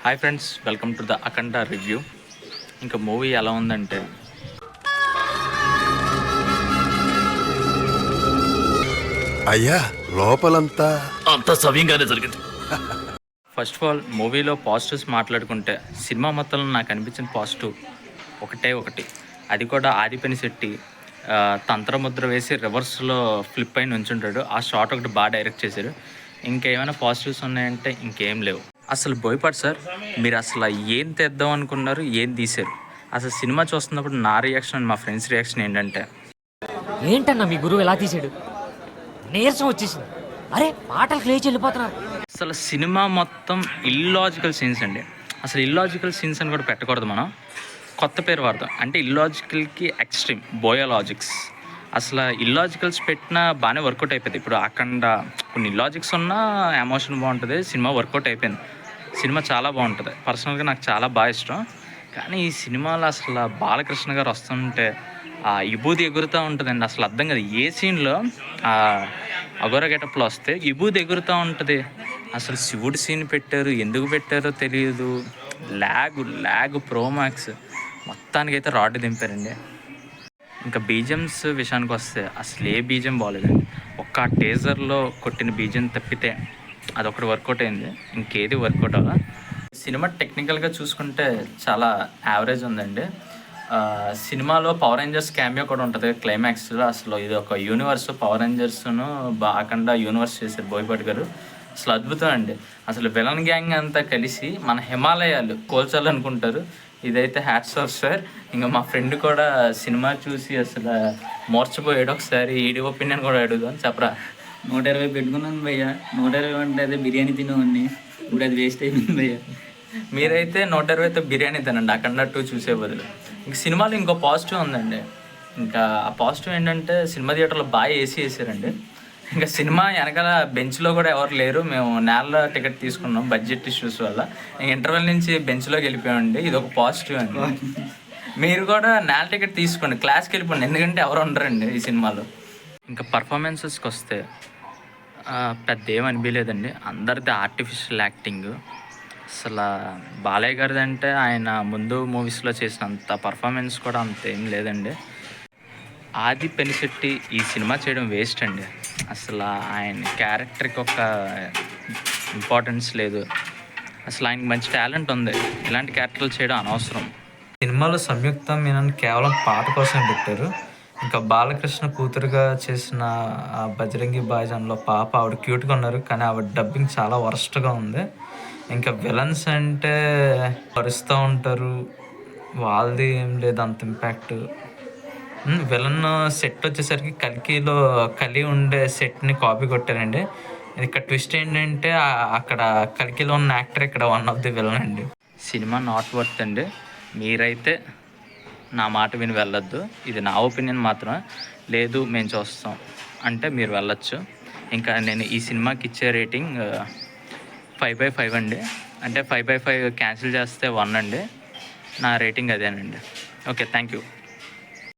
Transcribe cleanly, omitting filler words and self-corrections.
Hi friends, welcome to the Akhanda review. ఇంకా movie ఎలా ఉందంటే అయ్యా లోపలంతా అంత సవ్యంగానే జరిగింది. ఫస్ట్ ఆఫ్ ఆల్ మూవీలో పాజిటివ్స్ మాట్లాడుకుంటే సినిమా మొత్తంలో నాకు అనిపించిన పాజిటివ్ ఒకటి, అది కూడా ఆదిపినిశెట్టి తంత్రముద్ర వేసి రివర్స్లో ఫ్లిప్ అయి నుంచుంటాడు. ఆ షాట్ ఒకటి బాగా డైరెక్ట్ చేశారు. ఇంకేమైనా పాజిటివ్స్ ఉన్నాయంటే ఇంకేం లేవు. అసలు బోయపాటి సార్, మీరు అసలు ఏం తెద్దాం అనుకున్నారు, ఏం తీశారు? అసలు సినిమా చూస్తున్నప్పుడు నా రియాక్షన్, మా ఫ్రెండ్స్ రియాక్షన్ ఏంటంటే, ఏంటన్నా మీ గురువు ఎలా తీసాడు, నీరసం వచ్చేసింది, అరే పాటలు లేచి వెళ్ళిపోతున్నారు. అసలు సినిమా మొత్తం ఇల్లాజికల్ సీన్స్ అండి. అసలు ఇల్లాజికల్ సీన్స్ అని కూడా పెట్టకూడదు, మనం కొత్త పేరు వాడదాం. అంటే ఇల్లాజికల్కి ఎక్స్ట్రీమ్ బోయోలాజిక్స్. అసలు ఇల్లాజికల్స్ పెట్టినా బాగానే వర్కౌట్ అయిపోయింది. ఇప్పుడు అఖండ కొన్ని ఇల్లాజిక్స్ ఉన్నా ఎమోషన్ బాగుంటుంది, సినిమా వర్కౌట్ అయిపోయింది. సినిమా చాలా బాగుంటుంది, పర్సనల్గా నాకు చాలా బాగా ఇష్టం. కానీ ఈ సినిమాలో అసలు బాలకృష్ణ గారు వస్తుంటే ఆ విభూది ఎగురుతూ ఉంటుందండి. అసలు అర్థం కాదు ఏ సీన్లో అఘోర గెటప్లో వస్తే విభూది ఎగురుతూ ఉంటుంది. అసలు శివుడి సీన్ పెట్టారు, ఎందుకు పెట్టారో తెలియదు. ల్యాగ్ ప్రోమాక్స్ మొత్తానికైతే రాడ్ దింపారండి. ఇంకా బీజిఎమ్స్ విషయానికి వస్తే అసలు ఏ బీజిఎం బాగోలేదండి. ఒక్క టేజర్లో కొట్టిన బీజిఎం తప్పితే అదొకటి వర్కౌట్ అయింది, ఇంకేది వర్కౌట్ అవ్వదా. సినిమా టెక్నికల్గా చూసుకుంటే చాలా యావరేజ్ ఉందండి. సినిమాలో పవర్ రేంజర్స్ క్యామియో కూడా ఉంటుంది క్లైమాక్స్లో. అసలు ఇది ఒక యూనివర్స్, పవర్ రేంజర్స్ను అఖండ యూనివర్స్ చేశారు బోయపాటి గారు. అసలు అద్భుతం అండి. అసలు విలన్ గ్యాంగ్ అంతా కలిసి మన హిమాలయాలు కోల్చాలనుకుంటారు. ఇదైతే హ్యాట్స్ ఆఫ్ సార్. ఇంకా మా ఫ్రెండ్ కూడా సినిమా చూసి అసలు మోర్చిపోయాడు. ఒకసారి ఈడి ఒపీనియన్ కూడా అడుగుదాం, చెప్పరా. 120 పెట్టుకున్నాను భయ్య. 120 అంటే అదే బిర్యానీ తినేవాడిని, ఇప్పుడు అది వేస్ట్ అయిపోయింది భయ్య. మీరైతే 120తో బిర్యానీ తినండి అఖండ 2 చూసే బదులు. ఇంక సినిమాలో ఇంకో పాజిటివ్ ఉందండి. ఇంకా ఆ పాజిటివ్ ఏంటంటే సినిమా థియేటర్లో బాగా ఏసీ వేసారండి. ఇంకా సినిమా వెనకాల బెంచ్లో కూడా ఎవరు లేరు. మేము నేల టికెట్ తీసుకున్నాం బడ్జెట్ ఇష్యూస్ వల్ల. ఇంక ఇంటర్వెల్ నుంచి బెంచ్లోకి వెళ్ళిపోయామండి. ఇది ఒక పాజిటివ్ అండి. మీరు కూడా నేల టికెట్ తీసుకోండి, క్లాస్కి వెళ్ళిపోండి, ఎందుకంటే ఎవరు ఉండరండి ఈ సినిమాలో. ఇంకా పర్ఫార్మెన్సెస్కి వస్తే పెద్ద ఏమనిపించలేదండి. అందరిది ఆర్టిఫిషియల్ యాక్టింగ్. అసలు బాలయ్య గారిది అంటే ఆయన ముందు మూవీస్లో చేసినంత పర్ఫార్మెన్స్ కూడా అంత ఏం లేదండి. ఆదిపినిశెట్టి ఈ సినిమా చేయడం వేస్ట్ అండి. అసలు ఆయన క్యారెక్టర్కి ఒక ఇంపార్టెన్స్ లేదు. అసలు ఆయనకి మంచి టాలెంట్ ఉంది, ఇలాంటి క్యారెక్టర్లు చేయడం అనవసరం. సినిమాలో సంయుక్త మీనన్ కేవలం పాట కోసం పెట్టారు. ఇంకా బాలకృష్ణ కూతురుగా చేసిన బజరంగి భాయ్జాన్లో పాప, ఆవిడ క్యూట్గా ఉన్నారు, కానీ ఆవిడ డబ్బింగ్ చాలా వరస్ట్గా ఉంది. ఇంకా విలన్స్ అంటే పరుస్తూ ఉంటారు, వాళ్ళది ఏం లేదు అంత ఇంపాక్ట్. విలన్ సెట్ వచ్చేసరికి కల్కిలో కలి ఉండే సెట్ని కాపీ కొట్టారండి. ఇక్కడ ట్విస్ట్ ఏంటంటే అక్కడ కల్కిలో ఉన్న యాక్టర్ ఇక్కడ వన్ ఆఫ్ ది విలన్ అండి. సినిమా నాట్ వర్త్ అండి. మీరైతే నా మాట విని వెళ్ళొద్దు. ఇది నా ఒపీనియన్ మాత్రమే. లేదు మేము చూస్తాం అంటే మీరు వెళ్ళొచ్చు. ఇంకా నేను ఈ సినిమాకి ఇచ్చే రేటింగ్ 5/5 అండి. అంటే 5/5 క్యాన్సిల్ చేస్తే 1 అండి. నా రేటింగ్ అదేనండి. Okay, thank you.